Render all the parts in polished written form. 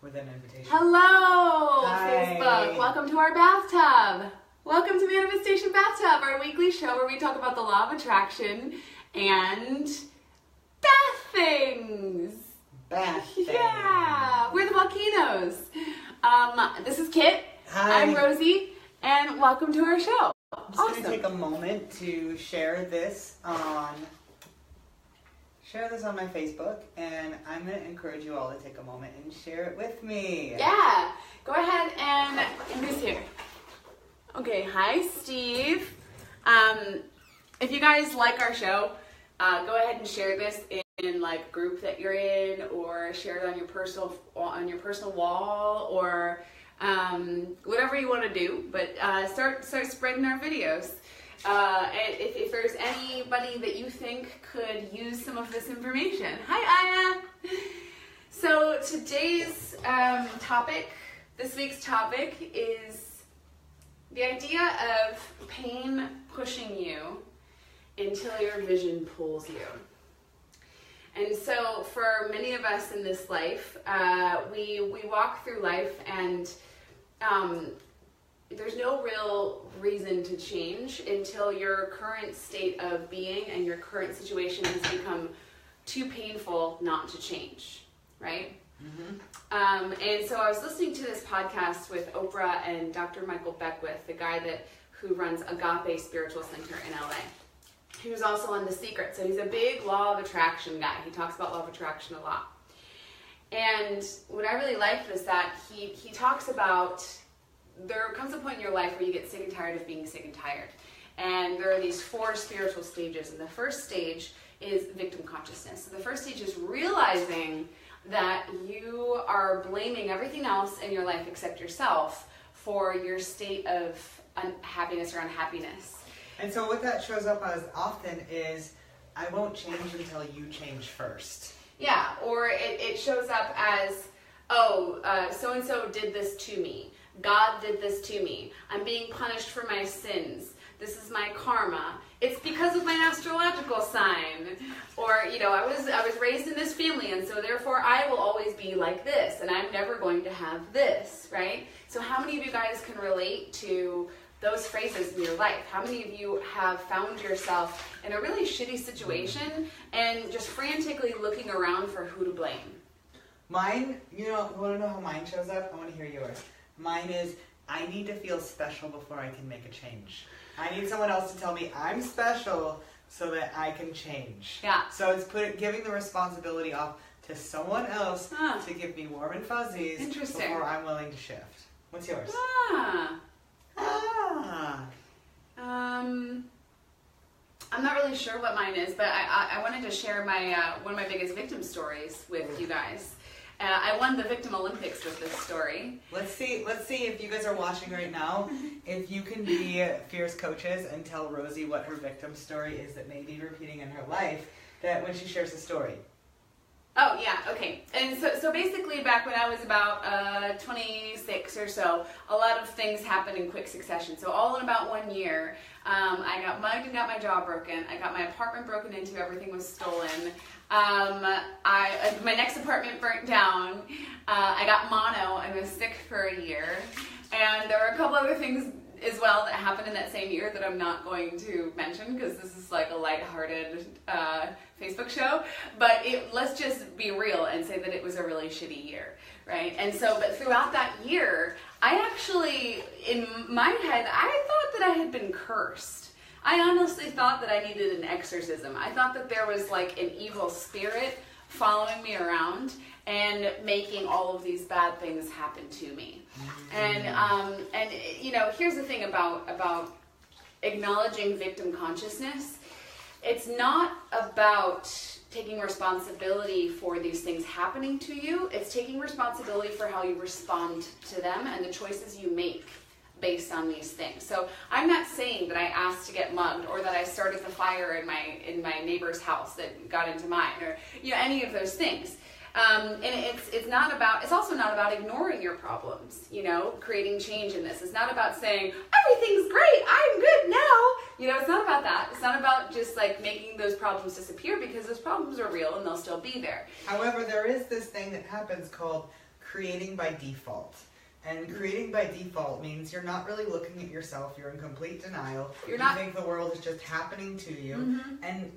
with an invitation. Hello, Hi. Facebook. Welcome to our bathtub. Welcome to Manifestation Bathtub, our weekly show where we talk about the law of attraction and bath things. Bath things. Yeah, we're the Volcanos. This is Kit. Hi. I'm Rosie, and welcome to our show. I'm just going to take a moment to share this on my Facebook, and I'm going to encourage you all to take a moment and share it with me. Yeah, go ahead and who's here? Okay, hi Steve. If you guys like our show, go ahead and share this in like a group that you're in, or share it on your personal wall, or whatever you want to do. But start spreading our videos. And if there's anybody that you think could use some of this information. Hi, Aya! So today's this week's topic is the idea of pain pushing you until your vision pulls you. And so for many of us in this life, we walk through life and there's no real reason to change until your current state of being and your current situation has become too painful not to change, right? Mm-hmm. And so I was listening to this podcast with Oprah and Dr. Michael Beckwith, the guy who runs Agape Spiritual Center in LA. He was also on The Secret, so he's a big law of attraction guy. He talks about law of attraction a lot. And what I really liked was that he talks about there comes a point in your life where you get sick and tired of being sick and tired. And there are these 4 spiritual stages. And the first stage is victim consciousness. So the first stage is realizing that you are blaming everything else in your life except yourself for your state of unhappiness or unhappiness. And so what that shows up as often is, I won't change until you change first. Yeah, or it shows up as, so-and-so did this to me. God did this to me. I'm being punished for my sins. This is my karma. It's because of my astrological sign. Or, I was raised in this family, and so therefore I will always be like this, and I'm never going to have this, right? So how many of you guys can relate to those phrases in your life? How many of you have found yourself in a really shitty situation and just frantically looking around for who to blame? Mine, you want to know how mine shows up? I want to hear yours. Mine is, I need to feel special before I can make a change. I need someone else to tell me I'm special so that I can change. Yeah. So it's giving the responsibility off to someone else to give me warm and fuzzies before I'm willing to shift. What's yours? I'm not really sure what mine is, but I wanted to share my one of my biggest victim stories with you guys. I won the Victim Olympics with this story. Let's see if you guys are watching right now, if you can be fierce coaches and tell Rosie what her victim story is that may be repeating in her life, that when she shares the story. Oh, yeah, okay. And so basically back when I was about 26 or so, a lot of things happened in quick succession. So all in about 1 year, I got mugged and got my jaw broken. I got my apartment broken into, everything was stolen. My next apartment burnt down. I got mono and was sick for a year. And there were a couple other things as well that happened in that same year that I'm not going to mention because this is like a lighthearted Facebook show. But let's just be real and say that it was a really shitty year, right? And so, but throughout that year, I actually, in my head, I thought that I had been cursed. I honestly thought that I needed an exorcism. I thought that there was like an evil spirit following me around and making all of these bad things happen to me. And here's the thing about acknowledging victim consciousness. It's not about taking responsibility for these things happening to you. It's taking responsibility for how you respond to them and the choices you make based on these things. So I'm not saying that I asked to get mugged or that I started the fire in my neighbor's house that got into mine, or any of those things. And it's also not about ignoring your problems, creating change in this. It's not about saying, everything's great, I'm good now. It's not about that. It's not about just like making those problems disappear, because those problems are real and they'll still be there. However, there is this thing that happens called creating by default. And creating by default means you're not really looking at yourself. You're in complete denial. You think the world is just happening to you. And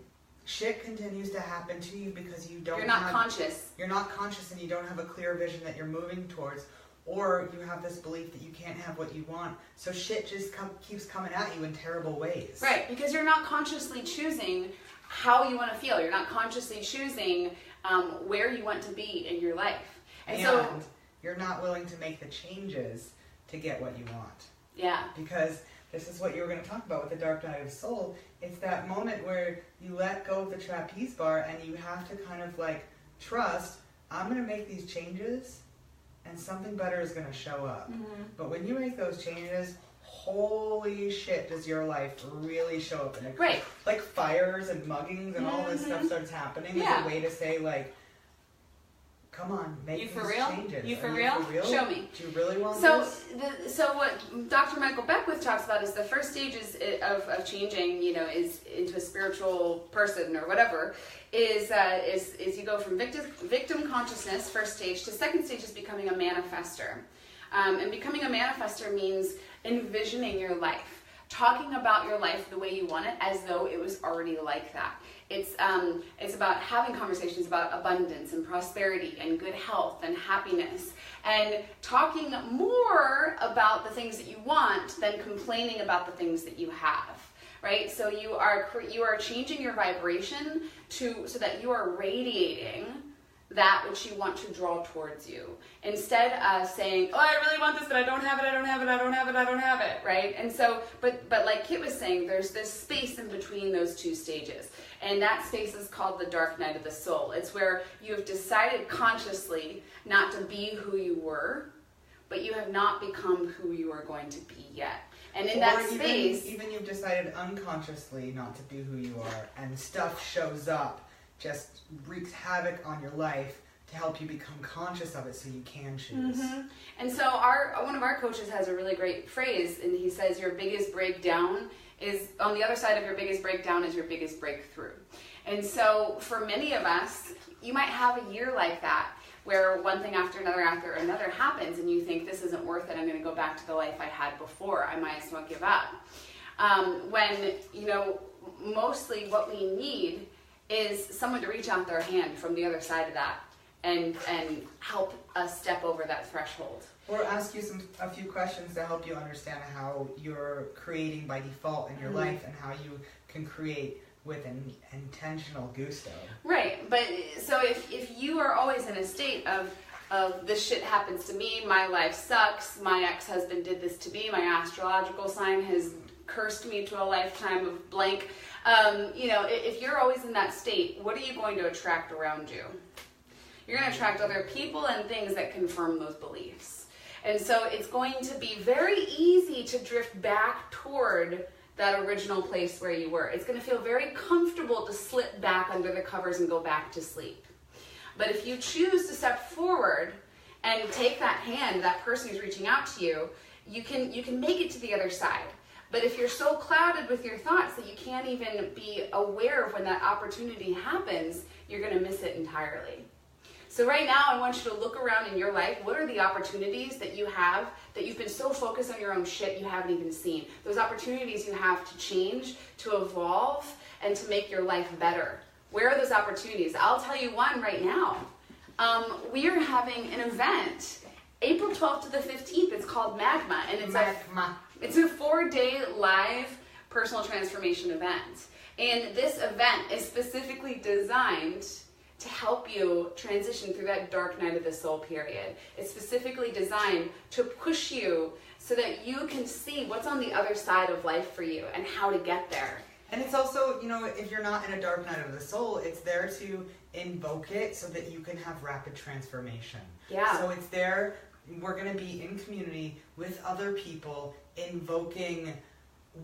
shit continues to happen to you because you're not conscious. You're not conscious, and you don't have a clear vision that you're moving towards. Or you have this belief that you can't have what you want. So shit just keeps coming at you in terrible ways. Right, because you're not consciously choosing how you want to feel. You're not consciously choosing where you want to be in your life. And so you're not willing to make the changes to get what you want. Yeah. Because this is what you were going to talk about with the dark night of the soul. It's that moment where you let go of the trapeze bar and you have to kind of like trust, I'm going to make these changes and something better is going to show up. But when you make those changes, holy shit, does your life really show up in it? Right. Like fires and muggings and all this stuff starts happening as a way to say like, come on, make these changes. You for real? Show me. Do you really want this? So what Dr. Michael Beckwith talks about is the first stages of changing, is into a spiritual person or whatever, is you go from victim consciousness, first stage, to second stage is becoming a manifester. And becoming a manifester means envisioning your life, talking about your life the way you want it as though it was already like that. It's about having conversations about abundance and prosperity and good health and happiness, and talking more about the things that you want than complaining about the things that you have. Right? So you are changing your vibration so that you are radiating that which you want to draw towards you, instead of saying, oh, I really want this, but I don't have it, I don't have it, I don't have it, I don't have it, right? And so, but like Kit was saying, there's this space in between those two stages, and that space is called the dark night of the soul. It's where you have decided consciously not to be who you were, but you have not become who you are going to be yet. And in that space... Even you've decided unconsciously not to be who you are, and stuff shows up, just wreaks havoc on your life to help you become conscious of it so you can choose. And so one of our coaches has a really great phrase, and he says your biggest breakdown is, on the other side of your biggest breakdown is your biggest breakthrough. And so for many of us, you might have a year like that, where one thing after another happens, and you think, this isn't worth it, I'm going to go back to the life I had before, I might as well give up. When, mostly what we need is someone to reach out their hand from the other side of that and help us step over that threshold. Or ask you a few questions to help you understand how you're creating by default in your life and how you can create with an intentional gusto. Right, but so if you are always in a state of this shit happens to me, my life sucks, my ex-husband did this to me, my astrological sign has cursed me to a lifetime of blank, if you're always in that state, what are you going to attract around you? You're going to attract other people and things that confirm those beliefs. And so it's going to be very easy to drift back toward that original place where you were. It's going to feel very comfortable to slip back under the covers and go back to sleep. But if you choose to step forward and take that hand, that person who's reaching out to you, you can make it to the other side. But if you're so clouded with your thoughts that you can't even be aware of when that opportunity happens, you're going to miss it entirely. So right now, I want you to look around in your life. What are the opportunities that you have that you've been so focused on your own shit you haven't even seen? Those opportunities you have to change, to evolve, and to make your life better. Where are those opportunities? I'll tell you one right now. We are having an event, April 12th to the 15th. It's called Magma, and it's a 4-day live personal transformation event. And this event is specifically designed to help you transition through that dark night of the soul period. It's specifically designed to push you so that you can see what's on the other side of life for you and how to get there. And it's also, if you're not in a dark night of the soul, it's there to invoke it so that you can have rapid transformation. Yeah. So it's there, we're going to be in community with other people, invoking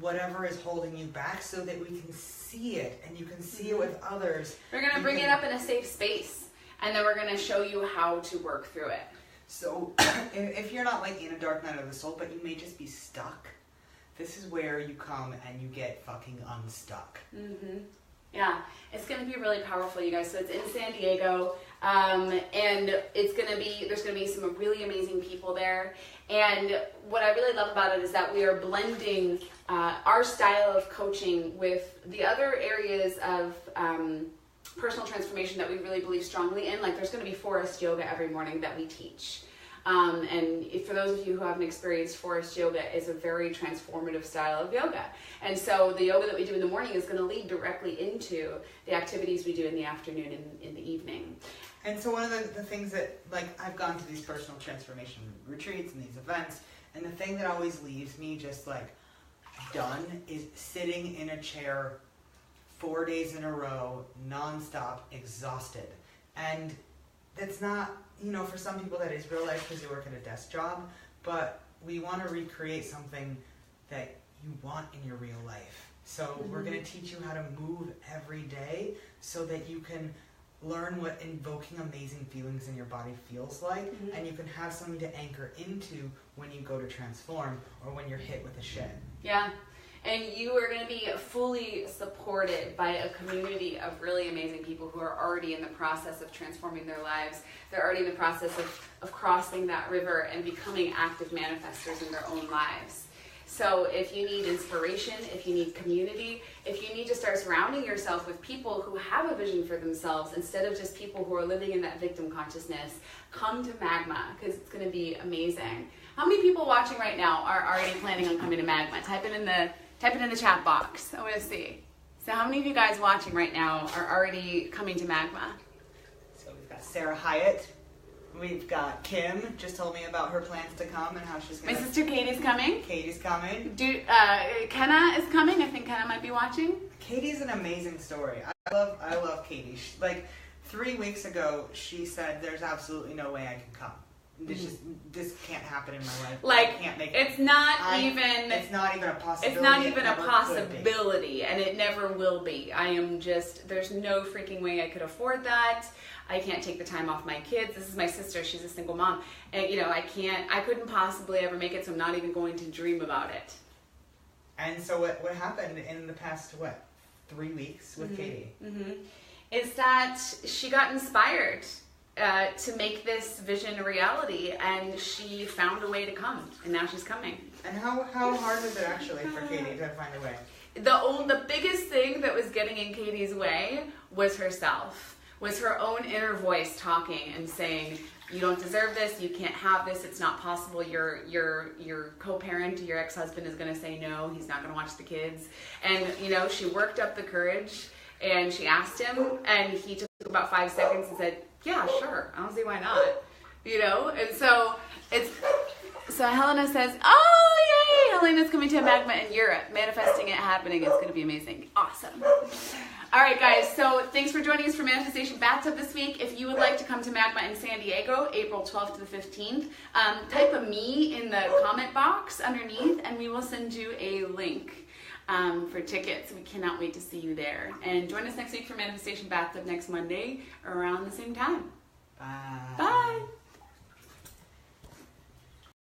whatever is holding you back so that we can see it and you can see it with others. We're going to bring it up in a safe space, and then we're going to show you how to work through it. So if you're not in a dark night of the soul, but you may just be stuck, this is where you come and you get fucking unstuck. Yeah, it's going to be really powerful, you guys. So it's in San Diego, and there's going to be some really amazing people there. And what I really love about it is that we are blending our style of coaching with the other areas of personal transformation that we really believe strongly in. Like there's going to be forest yoga every morning that we teach. And for those of you who haven't experienced forest yoga, it's a very transformative style of yoga. And so the yoga that we do in the morning is going to lead directly into the activities we do in the afternoon and in the evening. And so one of the things that, like, I've gone to these personal transformation retreats and these events, and the thing that always leaves me just like done is sitting in a chair 4 days in a row, nonstop, exhausted. And that's not, you know, for some people that is real life because you work at a desk job, but we want to recreate something that you want in your real life. So we're going to teach you how to move every day so that you can learn what invoking amazing feelings in your body feels like, and you can have something to anchor into when you go to transform or when you're hit with a shit. Yeah. And you are going to be fully supported by a community of really amazing people who are already in the process of transforming their lives. They're already in the process of crossing that river and becoming active manifestors in their own lives. So if you need inspiration, if you need community, if you need to start surrounding yourself with people who have a vision for themselves instead of just people who are living in that victim consciousness, come to Magma because it's going to be amazing. How many people watching right now are already planning on coming to Magma? Type it in the chat box. I want to see. So how many of you guys watching right now are already coming to Magma? So we've got Sarah Hyatt. We've got Kim, just told me about her plans to come and how she's going to... My sister Katie's coming. Katie's coming. Kenna is coming. I think Kenna might be watching. Katie's an amazing story. I love Katie. Like 3 weeks ago, she said, "There's absolutely no way I can come. This can't happen in my life. Like, I can't make it. It's not even a possibility. It's not even a possibility, and it never will be. There's no freaking way I could afford that. I can't take the time off my kids. This is my sister. She's a single mom. And, you know, I couldn't possibly ever make it, so I'm not even going to dream about it." And so what happened in the past, 3 weeks with Katie? Is that she got inspired to make this vision a reality, and she found a way to come, and now she's coming. And how hard was it actually for Katie to find a way? The biggest thing that was getting in Katie's way was herself. Was her own inner voice talking and saying, "You don't deserve this, you can't have this, it's not possible, your co-parent, your ex-husband is going to say no, he's not going to watch the kids." And, you know, she worked up the courage and she asked him, and he took about 5 seconds and said, "Yeah, sure, I don't see why not." You know, and so Helena says, "Oh, yay, Helena's coming to a Magma in Europe, manifesting it happening, it's going to be amazing." Awesome. All right, guys, so thanks for joining us for Manifestation Bathtub this week. If you would like to come to Magma in San Diego, April 12th to the 15th, type a "me" in the comment box underneath, and we will send you a link for tickets. We cannot wait to see you there. And join us next week for Manifestation Bathtub next Monday around the same time. Bye. Bye.